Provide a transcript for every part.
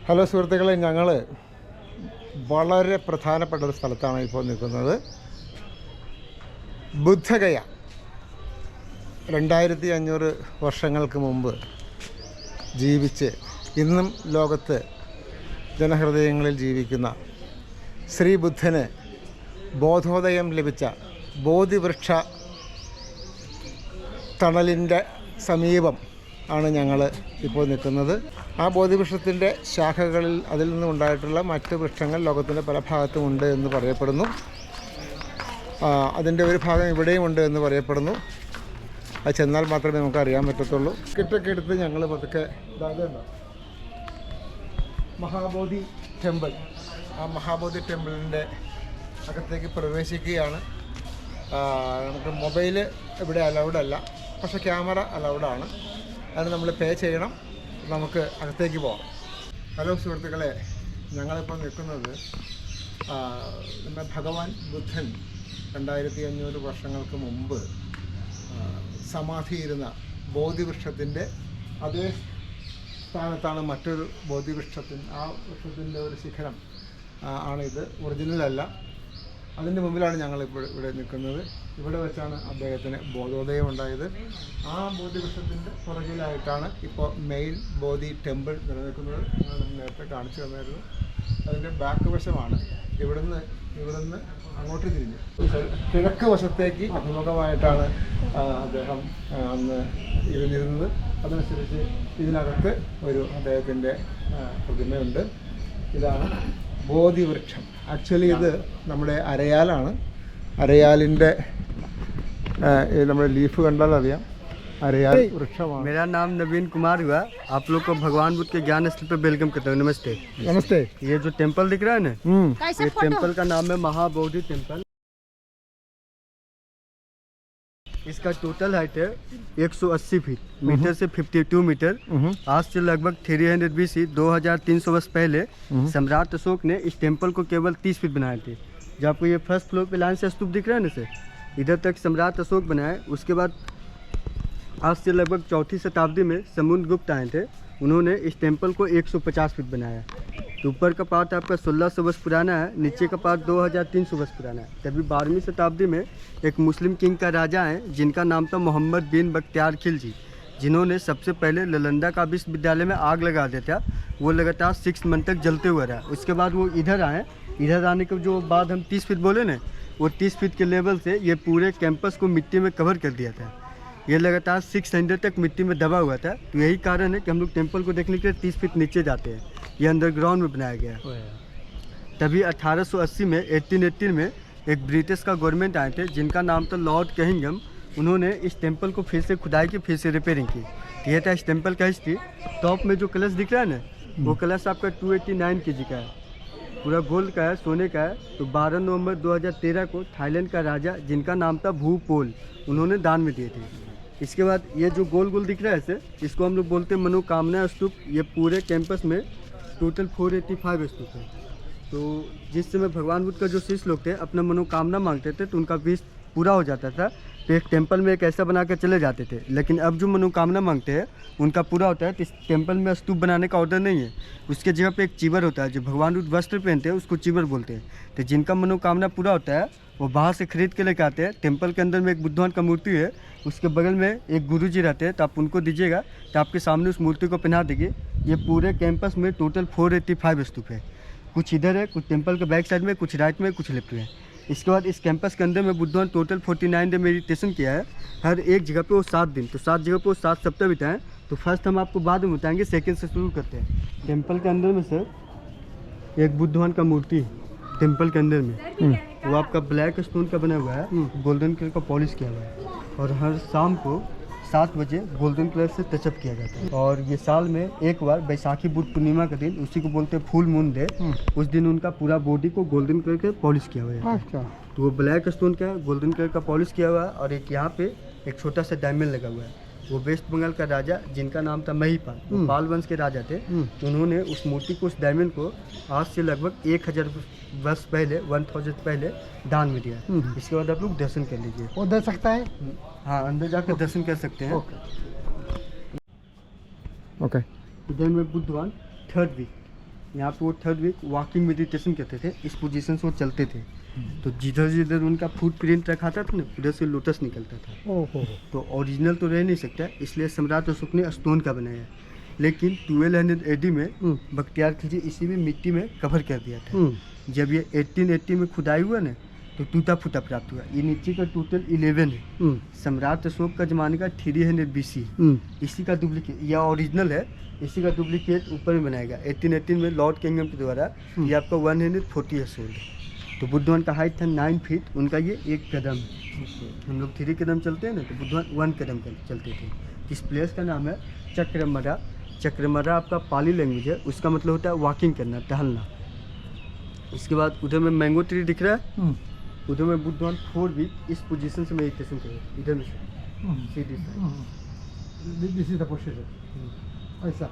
Hello സുഹൃത്തുക്കളെ, ഞങ്ങൾ വളരെ പ്രധാനപ്പെട്ട ഒരു സ്ഥലത്താണ് ഇപ്പോൾ നിൽക്കുന്നത്. ബുദ്ധഗയ 2500 വർഷങ്ങൾക്ക് മുമ്പ് ജീവിച്ച് ഇന്നും ലോകത്ത് ജനഹൃദയങ്ങളിൽ ജീവിക്കുന്ന ശ്രീ ബുദ്ധന് ബോധോദയം ലഭിച്ച ബോധിവൃക്ഷ തണലിൻ്റെ സമീപം ആണ് ഞങ്ങൾ ഇപ്പോൾ നിൽക്കുന്നത്. ആ ബോധിവൃക്ഷത്തിൻ്റെ ശാഖകളിൽ അതിൽ നിന്നുണ്ടായിട്ടുള്ള മറ്റ് വൃക്ഷങ്ങൾ ലോകത്തിൻ്റെ പല ഭാഗത്തുമുണ്ട് എന്ന് പറയപ്പെടുന്നു. അതിൻ്റെ ഒരു ഭാഗം ഇവിടെയും ഉണ്ട് എന്ന് പറയപ്പെടുന്നു. അത് ചെന്നാൽ മാത്രമേ നമുക്ക് അറിയാൻ പറ്റത്തുള്ളൂ. കിട്ടൊക്കെ എടുത്ത് ഞങ്ങൾ പതുക്കെ ഇതാകുന്നുണ്ടോ മഹാബോധി ടെമ്പിൾ, ആ മഹാബോധി ടെമ്പിളിൻ്റെ അകത്തേക്ക് പ്രവേശിക്കുകയാണ്. നമുക്ക് മൊബൈൽ ഇവിടെ അലൗഡ് അല്ല, പക്ഷേ ക്യാമറ അലൗഡാണ്. അതിന് നമ്മൾ പേ ചെയ്യണം. നമുക്ക് അകത്തേക്ക് പോകാം. ഹലോ സുഹൃത്തുക്കളെ, ഞങ്ങളിപ്പോൾ നിൽക്കുന്നത് നമ്മുടെ ഭഗവാൻ ബുദ്ധൻ 2500 വർഷങ്ങൾക്ക് മുമ്പ് സമാധിയിരുന്ന ബോധിവൃക്ഷത്തിൻ്റെ അതേ സ്ഥാനത്താണ് മറ്റൊരു ആ വൃക്ഷത്തിൻ്റെ ഒരു ശിഖരം ആണിത്. ഒറിജിനലല്ല. അതിൻ്റെ മുമ്പിലാണ് ഞങ്ങളിപ്പോൾ ഇവിടെ നിൽക്കുന്നത്. ഇവിടെ വെച്ചാണ് അദ്ദേഹത്തിന് ബോധോദയം ഉണ്ടായത്. ആ ബോധിവൃക്ഷത്തിൻ്റെ പുറകിലായിട്ടാണ് ഇപ്പോൾ മെയിൻ ബോധി ടെമ്പിൾ നിലനിൽക്കുന്നത്. ഞങ്ങൾ നേരത്തെ കാണിച്ചു തന്നായിരുന്നു. അതിൻ്റെ ബാക്ക് വശമാണ്. ഇവിടുന്ന് അങ്ങോട്ട് തിരിഞ്ഞ് കിഴക്ക് വശത്തേക്ക് അഭിമുഖമായിട്ടാണ് അദ്ദേഹം അന്ന് ഇരുന്നിരുന്നത്. അതനുസരിച്ച് ഇതിനകത്ത് ഒരു അദ്ദേഹത്തിൻ്റെ പ്രതിമയുണ്ട്. ഇതാണ് ബോധിവൃക്ഷം. ആക്ച്വലി ഇത് നമ്മുടെ അരയാലാണ്. അരയാലിൻ്റെ നമ്മുടെ ലീഫ് കണ്ടാൽ അറിയാം, अरयाल वृक्षമാണ്. मेरा नाम नवीन कुमार हुआ. आप लोग को भगवान बुद्ध के ज्ञान स्थल पे वेलकम करता हूँ. नमस्ते. नमस्ते. ये जो टेम्पल दिख रहा है ना, ये टेम्पल का नाम है महाबोधि टेम्पल. इसका टोटल हाइट है 180 फीट मीटर से 52 मीटर. आज से लगभग 300 BC 2300 वर्ष पहले सम्राट अशोक ने इस टेम्पल को केवल 30 फीट बनाए थे. जब आपको ये फर्स्ट फ्लोर पे लाइन से स्तूप दिख रहा है ना सर, इधर तक सम्राट अशोक बनाए. उसके बाद आज से लगभग 4वीं शताब्दी में समुद्रगुप्त आए थे. उन्होंने इस टेम्पल को 150 फीट बनाया. तो ऊपर का पार्ट आपका 1600 वर्ष पुराना है, नीचे का पार्ट 2300 वर्ष पुराना है. तभी 12वीं शताब्दी में एक मुस्लिम किंग का राजा है जिनका नाम था मोहम्मद बिन बख्तियार खिलजी, जिन्होंने सबसे पहले नालंदा का विश्वविद्यालय में आग लगा दिया था. वो लगातार 6 मंथ तक जलते हुए रहा. उसके बाद वो इधर आए. इधर आने के जो बाद हम 30 फीट बोले ना, वो 30 फीट के लेवल से ये पूरे कैंपस को मिट्टी में कवर कर दिया था. ये लगातार 600 तक मिट्टी में दबा हुआ था. तो यही कारण है कि हम लोग टेम्पल को देखने के लिए 30 फीट नीचे जाते हैं. ये अंडरग्राउंड में बनाया गया है. तभी 1880 में 1818 में एक ब्रिटिश का गवर्नमेंट आए थे जिनका नाम था लॉर्ड कहिंगम. उन्होंने इस टेम्पल को फिर से खुदाई की, फिर से रिपेयरिंग की. ये था इस टेम्पल का हिस्ट्री. टॉप में जो कलश दिख रहा है ना, वो कलश आपका 289 kg का है. पूरा गोल्ड का है, सोने का है. तो 12 नवंबर 2013 को थाईलैंड का राजा जिनका नाम था भूपोल, उन्होंने दान में दिए थे. इसके बाद ये जो गोल गोल दिख रहा है इसे, इसको हम लोग बोलते हैं मनोकामना स्तूप. ये पूरे कैंपस में टोटल 485 स्तूप है. तो जिस समय भगवान बुद्ध का जो शिष्य लोग थे अपना मनोकामना मांगते थे तो उनका विश पूरा हो जाता था. तो एक टेम्पल में एक ऐसा बना कर चले जाते थे. लेकिन अब जो मनोकामना मांगते हैं उनका पूरा होता है. तो इस टेम्पल में स्तूप बनाने का ऑर्डर नहीं है. उसके जगह पे एक चीवर होता है. जो भगवान बुद्ध वस्त्र पहनते हैं उसको चीवर बोलते हैं. तो जिनका मनोकामना पूरा होता है वो बाहर से खरीद के लेकर आते हैं. टेम्पल के अंदर में एक बुद्धवान का मूर्ति है, उसके बगल में एक गुरुजी रहते हैं. तो आप उनको दीजिएगा तो आपके सामने उस मूर्ति को पहना देंगे. ये पूरे कैंपस में टोटल 485 स्तूप है. कुछ इधर है, कुछ टेम्पल के बैक साइड में, कुछ राइट में, कुछ लेफ्ट में. इसके बाद इस कैंपस के अंदर में बुद्धवान टोटल 49 डे मेडिटेशन किया है. हर एक जगह पे वो 7 दिन, तो 7 जगह पे वो 7 सप्ताह बिताएं. तो फर्स्ट हम आपको बाद में बताएंगे, सेकेंड से शुरू करते हैं. टेम्पल के अंदर में सर एक बुद्धवान का मूर्ति है. टेम्पल के अंदर में वो आपका ब्लैक स्टोन का बना हुआ है, गोल्डन कलर का पॉलिश किया हुआ है. और हर शाम को 7 बजे गोल्डन कलर से टचअप किया जाता है. और ये साल में एक बार बैसाखी बुद्ध पूर्णिमा का दिन, उसी को बोलते हैं फुल मून डे, उस दिन उनका पूरा बॉडी को गोल्डन कलर के पॉलिश किया हुआ है. तो वो ब्लैक स्टोन का गोल्डन कलर का पॉलिश किया हुआ है. और एक यहाँ पे एक छोटा सा डायमंड लगा हुआ है. वो वेस्ट बंगाल का राजा जिनका नाम था महिपाल, पाल वंश के राजा थे. उन्होंने उस मूर्ति को, उस डायमंड को आज से लगभग 1000 वर्ष पहले, 1000 पहले दान में दिया. इसके बाद आप लोग दर्शन कर लीजिए. वो दे सकता है? हाँ, अंदर जाकर दर्शन कर सकते हैं. ओके. इधर में बुद्धवान 3rd वीक यहाँ पे वो थर्ड वीक वॉकिंग मेडिटेशन करते थे, इस पोजीशन से वो चलते थे। तो जिधर जिधर उनका फुट प्रिंट रखा था ना, उधर से लोटस निकलता था। ओहो। तो ओरिजिनल तो रह नहीं सकता, इसलिए सम्राट अशोक ने स्टोन का बनाया है। लेकिन 1200 AD में बख्तियार खिलजी इसी में मिट्टी में कवर कर दिया था। जब ये 1880 में खुदाई हुआ ना, तो टूटा फूटा प्राप्त हुआ। ये नीचे का टोटल 11 है। सम्राट अशोक का जमाने का 300 BC। इसी का डुप्लीकेट, यह ओरिजिनल है, इसी का डुप्लीकेट ऊपर में बनाया गया 1818 में लॉर्ड किंगडम के द्वारा। ये आपका 140 ईयर्स ओल्ड है। तो बुद्धवान का हाइट था 9 फीट, उनका ये 1 कदम है। हम लोग 3 कदम चलते हैं ना, तो बुद्धवान 1 कदम चलते थे। इस प्लेस का नाम है चक्रमरा। चक्रमरा आपका पाली लैंग्वेज है, उसका मतलब होता है वॉकिंग करना, टहलना। इसके बाद उधर में मैंगो ट्री दिख रहा है, उधर में बुद्धवान 4 वीक इस पोजीशन से मेडिटेशन करे, इधर में से सीधी side. This is the position. ऐसा।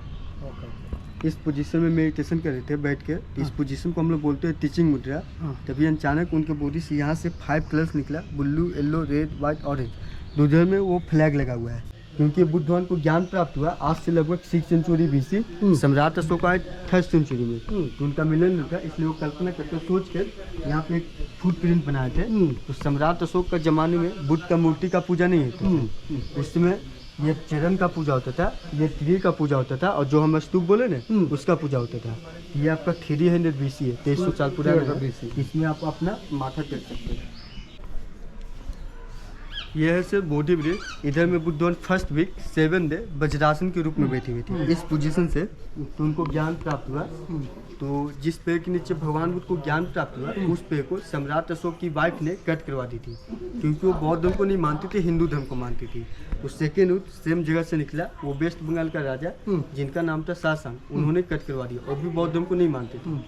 ओके। इस पोजीशन में मेडिटेशन कर रहे थे बैठ के। इस पोजीशन को हम लोग बोलते हैं टीचिंग मुद्रा। तभी अचानक उनके बॉडी से यहाँ से 5 कलर्स निकला, blue, yellow, red, white, orange. उधर में वो फ्लैग लगा हुआ है, क्योंकि बुद्धवान को ज्ञान प्राप्त हुआ आज से लगभग 6 सेंचुरी BC। सम्राट अशोक आए 3rd सेंचुरी में, तो उनका मिलन था, इसलिए वो कल्पना करके सोच कर यहाँ पे एक फुट प्रिंट बनाए थे। तो सम्राट अशोक का जमाने में बुद्ध का मूर्ति का पूजा नहीं होता था। उस समय ये चरण का पूजा होता था, ये ट्री का पूजा होता था, और जो हम स्तूप बोले ना, उसका पूजा होता था। ये आपका 300 BC है, 2300 साल पुराना BC। इसमें आप अपना माथा टेक सकते हैं। यह है सर बॉडी ब्रेक। इधर में बुद्धवान 1st वीक 7 डे वज्रासन के रूप में बैठे हुए थे इस पोजीशन से। तो उनको ज्ञान प्राप्त हुआ। तो जिस पेड़ के नीचे भगवान बुद्ध को ज्ञान प्राप्त हुआ, उस पेड़ को सम्राट अशोक की वाइफ ने कट करवा दी थी, क्योंकि वो बौद्ध धर्म को नहीं मानती थी, हिंदू धर्म को मानती थी। तो सेकेंड रूट सेम जगह से निकला, वो वेस्ट बंगाल का राजा जिनका नाम था शासंग, उन्होंने कट करवा दिया, और भी बौद्ध धर्म को नहीं मानते थे।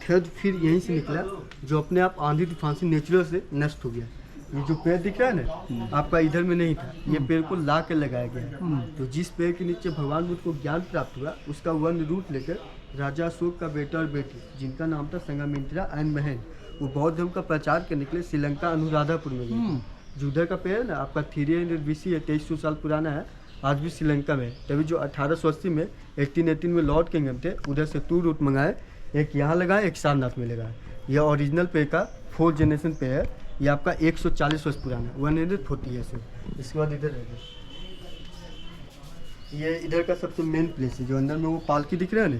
थर्ड फिर यहीं से निकला, जो अपने आप आंधी तूफान से नेचुरल से नष्ट हो गया। ये जो पेड़ दिख रहा है ना, आपका इधर में नहीं था, ये पेड़ को ला कर लगाया गया। तो जिस पेड़ के नीचे भगवान बुद्ध को ज्ञान प्राप्त हुआ, उसका वन रूट लेकर राजा अशोक का बेटा और बेटी, जिनका नाम था संघमित्रा एंड महन, वो बौद्ध धर्म का प्रचार करने के लिए श्रीलंका अनुराधापुर में गए। जो उधर का पेड़ है ना, आपका 300 BC है, 2300 साल पुराना है, आज भी श्रीलंका में। तभी जो 1880 में 1818 में लॉर्ड किंगडम थे, उधर से 2 रूट मंगाए, एक यहाँ लगाए, एक सारनाथ में लगाए। यह ओरिजिनल पेड़ का 4th जनरेशन पेड़ है। ये आपका 140 वर्ष पुराना, 140 ईयर्स है। इसके बाद इधर है, ये इधर का सबसे मेन प्लेस है। जो अंदर में वो पालकी दिख रहा है ना,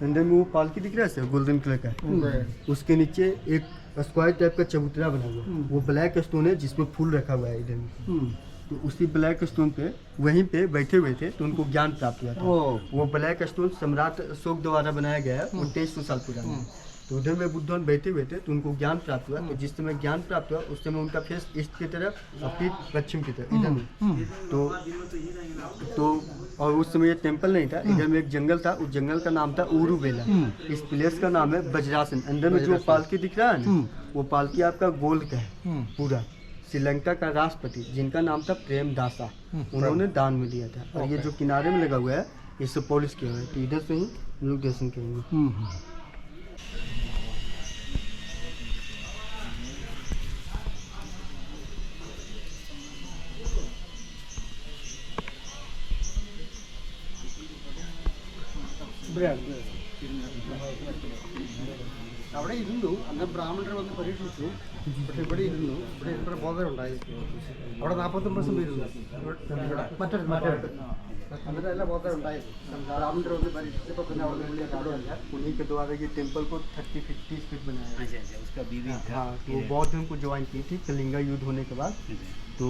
अंदर में वो पालकी दिख रहा है सर, गोल्डन कलर का। उसके नीचे एक स्क्वायर टाइप का चबूतरा बना हुआ है, वो ब्लैक स्टोन है जिसमें फूल रखा हुआ है इधर में। तो उसी ब्लैक स्टोन पे वहीं पे बैठे हुए थे, तो उनको ज्ञान प्राप्त हुआ था। वो ब्लैक स्टोन सम्राट अशोक द्वारा बनाया गया है, वो 2300 साल पुराना है। तो उधर में बुद्धवान बैठे हुए थे, तो उनको ज्ञान प्राप्त हुआ। तो जिस समय ज्ञान प्राप्त हुआ, उस समय उनका फेस ईस्ट की तरफ और पीठ पश्चिम की तरफ इधर में। तो और उस समय ये टेम्पल नहीं था, इधर में एक जंगल था, उस जंगल का नाम था उरुवेला। इस प्लेस का नाम है वज्रासन। अंदर में जो पालकी दिख रहा है ना, वो पालकी आपका गोल्ड का है पूरा। श्रीलंका का राष्ट्रपति, जिनका नाम था प्रेमदासा, उन्होंने दान में दिया था। और ये जो किनारे में लगा हुआ है, ये सब पॉलिश किया हुआ है। तो इधर से ही हम लोग दर्शन करेंगे। അവിടെ ഇരുന്നു, അന്ന് ബ്രാഹ്മണർ വന്ന് പരീക്ഷിച്ചു. പക്ഷെ ഇവിടെ ഇരുന്നു, ഇവിടെ എത്ര ബോധമുണ്ടായി. അവിടെ 49% ഇരുന്നു, മറ്റൊരു എന്നിട്ട് നല്ല ബോധം ഉണ്ടായി. ബ്രാഹ്മണർ വന്ന് പരീക്ഷിച്ചപ്പോൾ പിന്നെ അവിടെ വലിയ കാര്യമല്ല. उन्हीं के द्वारा ये टेम्पल को 30-50 फीट बनाया। अच्छा, उसका बीवी था। हाँ, तो वो बौद्ध धर्म को ज्वाइन की थी कलिंगा युद्ध होने के बाद। तो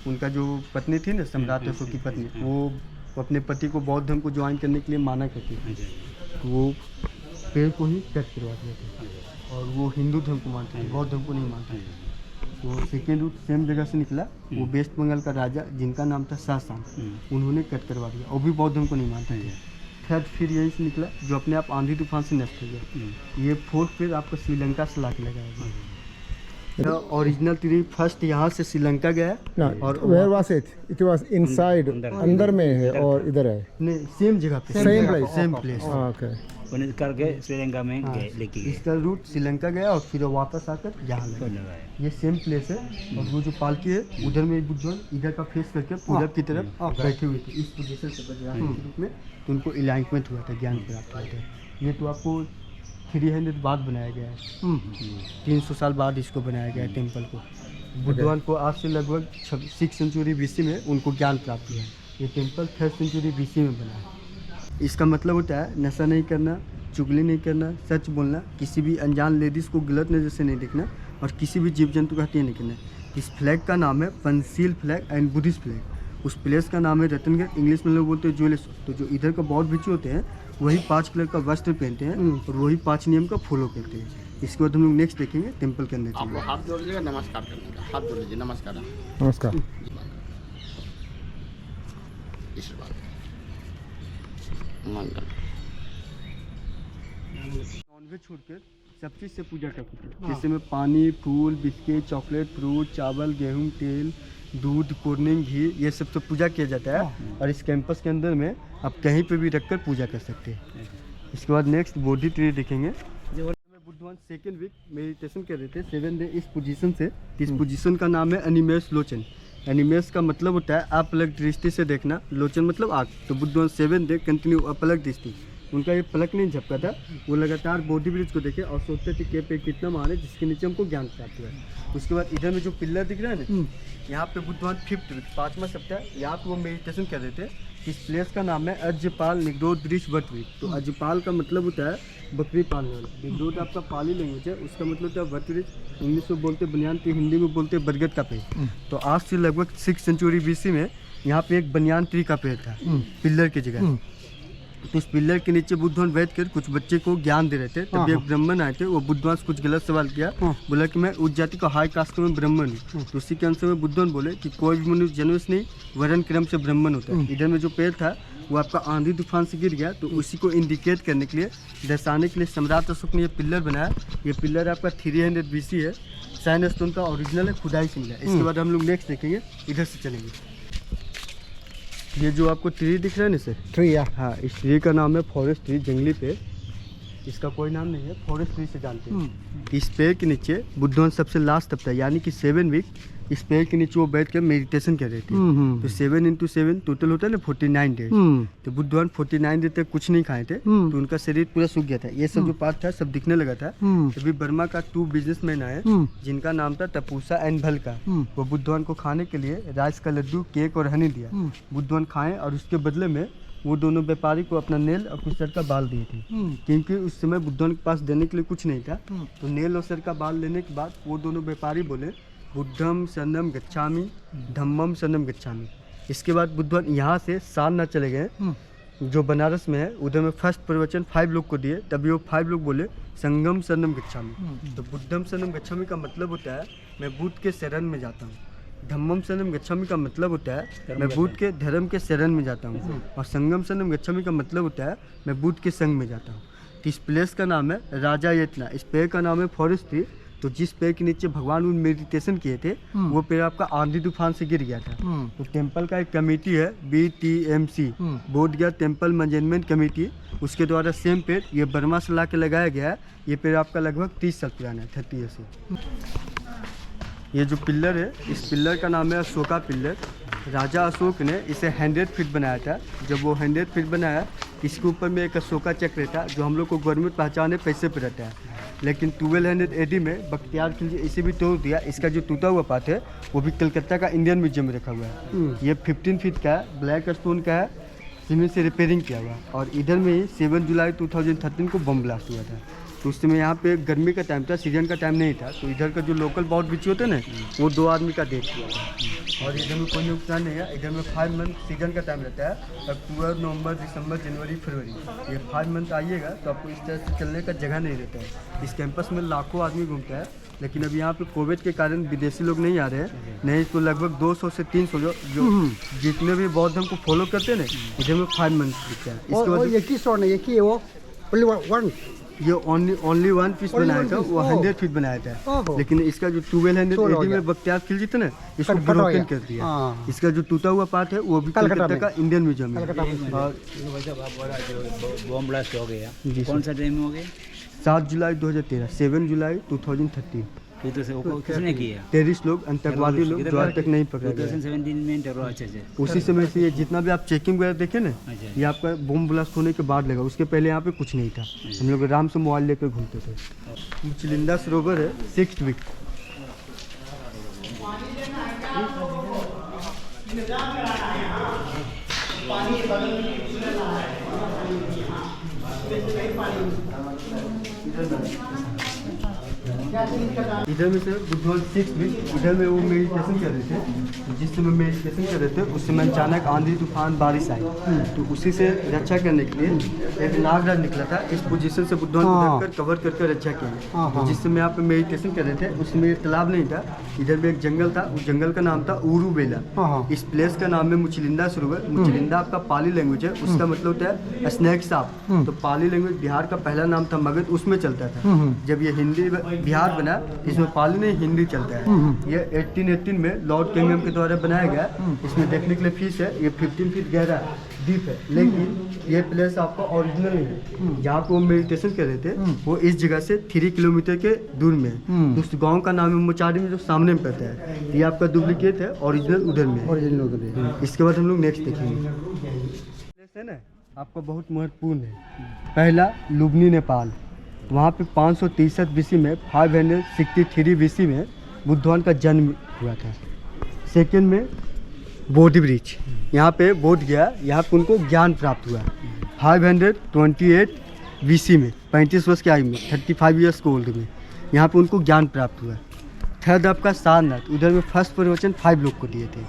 उनका जो पत्नी थी ना, सम्राट अशोक की पत्नी, वो अपने पति को बौद्ध धर्म को ज्वाइन करने के लिए माना करती थी। तो वो पेड़ को ही कट करवा दिया था, और वो हिंदू धर्म को मानते थे, बौद्ध धर्म को नहीं मानते थे। तो सेकेंड रूट सेम जगह से निकला, वो वेस्ट बंगाल का राजा, जिनका नाम था शासंग, उन्होंने कट करवा दिया, और भी बौद्ध धर्म को नहीं मानते थे। थर्ड फिर यहीं से निकला, जो अपने आप आंधी तूफान से नष्ट हो गया। ये 4th फिर आपको श्रीलंका से ला के लगाया गया। ओरिजिनल ट्री फर्स्ट यहाँ से श्रीलंका गया, और where was it? It was inside, अंदर में है, और इधर है। नहीं, सेम जगह पे, same place, same place. Okay. उन्हें करके श्रीलंका में गए, लेके गए। इसका रूट श्रीलंका गया, और फिर वापस आकर यहाँ तो लगा। लगाया। ये सेम प्लेस है। और वो जो पालकी है, उधर में बुद्धवान इधर का फेस करके पूरब की तरफ बैठे हुए थे, इस पोजीशन से बजा के रूप में। तो उनको इलाइनमेंट हुआ था, ज्ञान प्राप्त हुआ था। ये तो आपको 300 बाद बनाया गया है, 300 साल बाद इसको बनाया गया है टेम्पल को। बुद्धवान को आज से लगभग 6 सेंचुरी बीसी में उनको ज्ञान प्राप्त हुआ है। ये टेम्पल 3rd सेंचुरी बीसी में बना है। इसका मतलब होता है नशा नहीं करना, चुगली नहीं करना, सच बोलना, किसी भी अनजान लेडीज़ को गलत नज़र से नहीं देखना और किसी भी जीव जंतु का हत्या नहीं करना। इस फ्लैग का नाम है पंसील फ्लैग एंड बुद्धिस्ट फ्लैग। उस प्लेस का नाम है रतनगढ़, इंग्लिश में लोग बोलते हैं ज्वेलर्स। तो जो इधर का बौद्ध भिक्षु होते हैं वही 5 कलर का वस्त्र पहनते हैं और वही 5 नियम का फॉलो करते हैं। इसके बाद हम लोग नेक्स्ट देखेंगे टेम्पल के अंदर आप चलिए। लोग हाथ जोड़ लीजिएगा, नमस्कार करने का, हाथ जोड़ लीजिए, नमस्कार। नमस्कार। आशीर्वाद मंगल। नॉनवेज छोड़कर सब चीज़ से पूजा करते थे, जैसे में पानी, फूल, बिस्किट, चॉकलेट, फ्रूट, चावल, गेहूं, तेल, दूध, कोर्निंग, घी, ये सब तो पूजा किया जाता है। और इस कैंपस के अंदर में आप कहीं पे भी रखकर पूजा कर सकते हैं। इसके बाद नेक्स्ट बोधि ट्री देखेंगे। बुद्धवान 2nd वीक मेडिटेशन कर रहे थे 7 डे इस पोजीशन से। इस पोजीशन का नाम है अनिमेश लोचन। एनिमेस का मतलब होता है अपलग दृष्टि से देखना, लोचन मतलब आँख। तो बुद्धवान 7 डे कंटिन्यू अपलग दृष्टि, उनका ये पलक नहीं झपका था, वो लगातार बॉडी ब्रिज को देखे और सोचते थे कि पे कितना मारे जिसके नीचे हमको ज्ञान प्राप्त हुआ है। उसके बाद इधर में जो पिलर दिख रहा है ना, यहाँ पे बुद्धवान 5th वीक 5वां सप्ताह यहाँ पे वो मेडिटेशन कर रहे थे। इस प्लेस का नाम है अज्यपाल निग्रोध दृश्य वटवृक्ष। तो अज्यपाल का मतलब होता है बकरी पालने वाला, निग्रोध आपका पाली लैंग्वेज है, उसका मतलब होता है वटवृक्ष, इंग्लिश में बोलते बनियान, तो हिंदी में बोलते बरगद का पेड़। तो आज से लगभग 6 सेंचुरी बीसी में यहाँ पे एक बनियान ट्री का पेड़ था पिलर की जगह। तो उस पिलर के नीचे बुद्धवान बैठकर कुछ बच्चे को ज्ञान दे रहे थे। तभी एक ब्राह्मण आए थे, वो बुद्धवान से कुछ गलत सवाल किया, बोला कि मैं उच्च जाति का हाई कास्ट में ब्राह्मण हूँ। तो उसी के आंसर में बुद्धवान बोले कि कोई भी मनुष्य जन्म से नहीं वर्ण क्रम से ब्राह्मण होता है। इधर में जो पेड़ था वो आपका आंधी तूफान से गिर गया, तो उसी को इंडिकेट करने के लिए, दर्शाने के लिए सम्राट अशोक ने ये पिलर बनाया। ये पिलर आपका 300 BC है, साइन स्टोन का ओरिजिनल है, खुदाई से मिला। इसके बाद हम लोग नेक्स्ट देखेंगे, इधर से चलेंगे। ये जो आपको ट्री दिख रहा है ना सर, ट्री या हाँ, इस ट्री का नाम है फॉरेस्ट ट्री, जंगली पेड़। इसका कोई नाम नहीं है, फॉरेस्ट ट्री से जानते हैं। इस पेड़ के नीचे बुद्धवान सबसे लास्ट सप्ताह यानी कि 7 वीक इस पेड़ के नीचे वो बैठ कर मेडिटेशन कर रहे थे। तो 7 × 7 टोटल होता है ना 49 डेज। तो बुद्धवान 49 डे तक कुछ नहीं खाए थे, तो उनका शरीर पूरा सूख गया था। ये सब जो पार्ट था सब दिखने लगा था। तभी बर्मा का 2 बिजनेसमैन आए जिनका नाम था टपूसा एंड भलका। वो बुद्धवान को खाने के लिए राइस का लड्डू, केक और हनी दिया। बुद्धवान खाए और उसके बदले में वो दोनों व्यापारी को अपना नेल और कुछ सर का बाल दिए थे, क्योंकि उस समय बुद्धवान के पास देने के लिए कुछ नहीं था। तो नेल और सर का बाल लेने के बाद वो दोनों व्यापारी बोले बुद्धम शरणम गच्छामि, धम्मम शरणम गच्छामि। इसके बाद बुद्धवान यहाँ से सारनाथ चले गए, जो बनारस में है। उधर में फर्स्ट प्रवचन 5 लोग को दिए, तभी वो 5 लोग बोले संगम शरणम गच्छामि। तो बुद्धम शरणम गच्छामि का मतलब होता है मैं बुद्ध के शरण में जाता हूँ। धम्मम शरणम गच्छामि का मतलब होता है मैं बुद्ध के धर्म के शरण में जाता हूँ। और संगम शरणम गच्छामि का मतलब होता है मैं बुद्ध के संग में जाता हूँ। तो इस प्लेस का नाम है राजा यतना, इस पेड़ का नाम है फॉरेस्ट ट्री। तो जिस पेड़ के नीचे भगवान उन मेडिटेशन किए थे वो पेड़ आपका आंधी तूफान से गिर गया था। तो टेम्पल का एक कमेटी है BTMC, बोध गया टेम्पल मैनेजमेंट कमेटी, उसके द्वारा सेम पेड़ ये बर्मा से ला के लगाया गया है। ये पेड़ आपका लगभग 30 साल पुराना है, 30 ईयर से। ये जो पिलर है, इस पिलर का नाम है अशोका पिलर। राजा अशोक ने इसे 100 फीट बनाया था। जब वो 100 फीट बनाया, इसके ऊपर में एक अशोका चक्र था जो हम लोग को गवर्नमेंट पहचाने पैसे पे रहता है। लेकिन 1200 AD में बख्तियार खिलजी इसे भी तोड़ दिया। इसका जो टूटा हुआ पार्ट है वो भी कलकत्ता का इंडियन म्यूजियम में रखा हुआ है। ये 15 फीट का है, ब्लैक स्टोन का है, सीमेंट से रिपेयरिंग किया हुआ। और इधर में ही 7 जुलाई 2013 को बम ब्लास्ट हुआ था। तो उस समय यहाँ पे गर्मी का टाइम था, सीजन का टाइम नहीं था। तो इधर का जो लोकल बौद्ध भिक्षु होते हैं ना, वो 2 आदमी का डेथ हुआ था। और इधर में कोई नुकसान नहीं है। इधर में 5 मंथ सीजन का टाइम रहता है, अक्टूबर, नवंबर, दिसंबर, जनवरी, फरवरी। ये 5 मंथ आइएगा तो आपको इस तरह से चलने का जगह नहीं रहता है। इस कैंपस में लाखों आदमी घूमता है, लेकिन अभी यहाँ पे कोविड के कारण विदेशी लोग नहीं आ रहे हैं। नहीं तो लगभग 200 से 300 जो जितने भी बौद्ध धर्म को फॉलो करते हैं ना, इधर में 5 मंथ दिखता है। इसके बाद ये किस और ये की वो वन ये ओनली 1 पीस बनाया था, वो 100 फीट बनाया था। लेकिन इसका जो 1200 AD में बख्तियार खिलजी थे ना, इसको ब्रोकन कर दिया। इसका जो टूटा हुआ पार्ट है वो भी कलकत्ता का इंडियन म्यूजियम में। और बॉम्ब ब्लास्ट हो गया, कौन सा टाइम हो गया? 7 जुलाई 2013, 7 जुलाई 2013। किसने किया? टेररिस्ट लोग, आतंकवादी लोग जो आज तक नहीं पकड़े गए। 2017 में टेरर। अच्छा अच्छा। उसी समय से ये जितना भी आप चेकिंग वगैरह देखे ना, अच्छा। ये आपका बम ब्लास्ट होने के बाद लगा, उसके पहले यहाँ पे कुछ नहीं था। हम लोग आराम से मोबाइल लेकर घूमते थे। मुचलिंदा सरोवर है 6 फीट। इधर में से बुद्धवान 6 फीट, इधर में वो मेडिटेशन कर रहे थे। जिस समय मेडिटेशन कर रहे थे उस समय अचानक आंधी तूफान बारिश आई, तो उसी से रक्षा करने के लिए एक नागराज निकला था। इस पोजीशन से बुद्धवान को ढककर कवर करके रक्षा किया। तो जिस समय यहाँ पे मेडिटेशन कर रहे थे उसमें एक तालाब नहीं था, इधर में एक जंगल था। उस जंगल का नाम था उरुबेला। इस प्लेस का नाम है मुचलिंदा सरोवर। मुचलिंदा आपका पाली लैंग्वेज है, उसका मतलब होता है स्नेक सांप। तो पाली लैंग्वेज बिहार का पहला नाम था मगध, उसमें चलता था। जब ये हिंदी बिहार बना, इसमें पाली नहीं हिंदी चलता है। ये 1818 में लॉर्ड किंगडम के द्वारा बनाया गया। इसमें देखने के लिए फीस है, ये 15 फीट गहरा डीप है, लेकिन ये प्लेस आपका ओरिजिनल नहीं है। जहाँ पे वो मेडिटेशन कर रहे थे वो इस जगह से 3 किलोमीटर के दूर में है। उस गांव का नाम है मुचारी में, जो सामने में पड़ता है। ये आपका डुप्लीकेट है, ओरिजिनल उधर में है। इसके बाद हम लोग नेक्स्ट देखेंगे। प्लेस है ना आपका बहुत महत्वपूर्ण है। पहला लुबनी नेपाल, वहाँ पे 563 बीसी में 563 बीसी में बुद्धवान का जन्म हुआ था। सेकंड में बोधि वृक्ष, यहाँ पे बोध गया, यहाँ पे उनको ज्ञान प्राप्त हुआ 528 बीसी में, 35 वर्ष की आयु में, 35 ईयर्स को ओल्ड में यहाँ पे उनको ज्ञान प्राप्त हुआ। थर्ड आपका सारनाथ, उधर में फर्स्ट प्रवचन 5 लोग को दिए थे।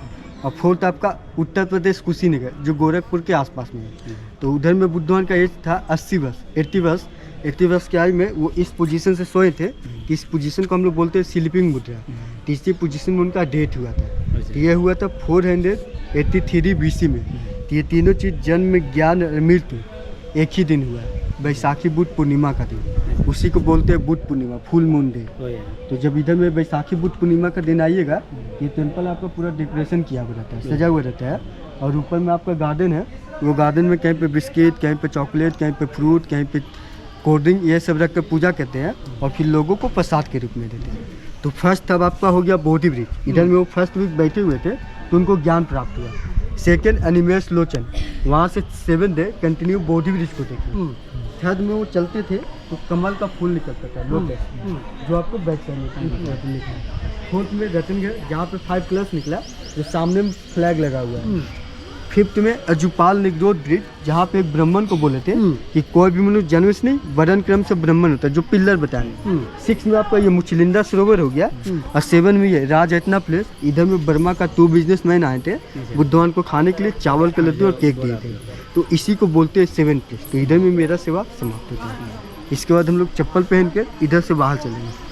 और फोर्थ आपका उत्तर प्रदेश कुशीनगर, जो गोरखपुर के आसपास में है। तो उधर में बुद्धवान का एज था 80 वर्ष, 80 वर्ष की आयु में वो इस पोजीशन से सोए थे। कि इस पोजीशन को हम लोग बोलते हैं स्लीपिंग मुद्रा। तीसरी पोजीशन में उनका डेथ हुआ था। तो ये हुआ था 483 बीसी में। तो ये तीनों चीज़ जन्म, ज्ञान और मृत्यु एक ही दिन हुआ है, बैसाखी बुद्ध पूर्णिमा का दिन। उसी को बोलते हैं Buddha Purnima, full moon day. तो जब इधर में बैसाखी बुद्ध पूर्णिमा का दिन आइएगा, ये टेम्पल आपका पूरा डेकोरेशन किया हुआ रहता है, सजा हुआ रहता है। और ऊपर में आपका गार्डन है, वो गार्डन में कहीं पे बिस्किट, कहीं पे चॉकलेट, कहीं पे फ्रूट, कहीं पे कोल्ड ड्रिंक, ये सब रख कर पूजा करते हैं और फिर लोगों को प्रसाद के रूप में देते हैं। तो फर्स्ट तब आपका हो गया बोधि वृक्ष, इधर में वो फर्स्ट वीक बैठे हुए थे तो उनको ज्ञान प्राप्त हुआ। सेकेंड अनिमेश लोचन, वहाँ से 7 डे कंटिन्यू बोधि वृक्ष को देखे। थर्ड में वो चलते थे तो कमल का फूल निकलता था, लोटस, जो आपको बैक साइड में लिखा है। फोर्थ में रतनगढ़, जहाँ पे 5 प्लस निकला, जो सामने में फ्लैग लगा हुआ है। फिफ्थ में अजुपाल निग्रोध ब्रिज, जहाँ पे एक ब्राह्मण को बोले थे कि कोई भी मनुष्य जन्म से नहीं वर्ण क्रम से ब्राह्मण होता है, जो पिलर बताए। 6 में आपका ये मुचलिंदा सरोवर हो गया। और 7 में ये राजरत्ना प्लेस, इधर में बर्मा का 2 बिजनेसमैन आए थे, बुद्धवान को खाने के लिए चावल के लड्डू और केक दिए थे। तो इसी को बोलते हैं 7 प्लेस। तो इधर में मेरा सेवा समाप्त होता है। इसके बाद हम लोग चप्पल पहन कर इधर से बाहर चलेंगे।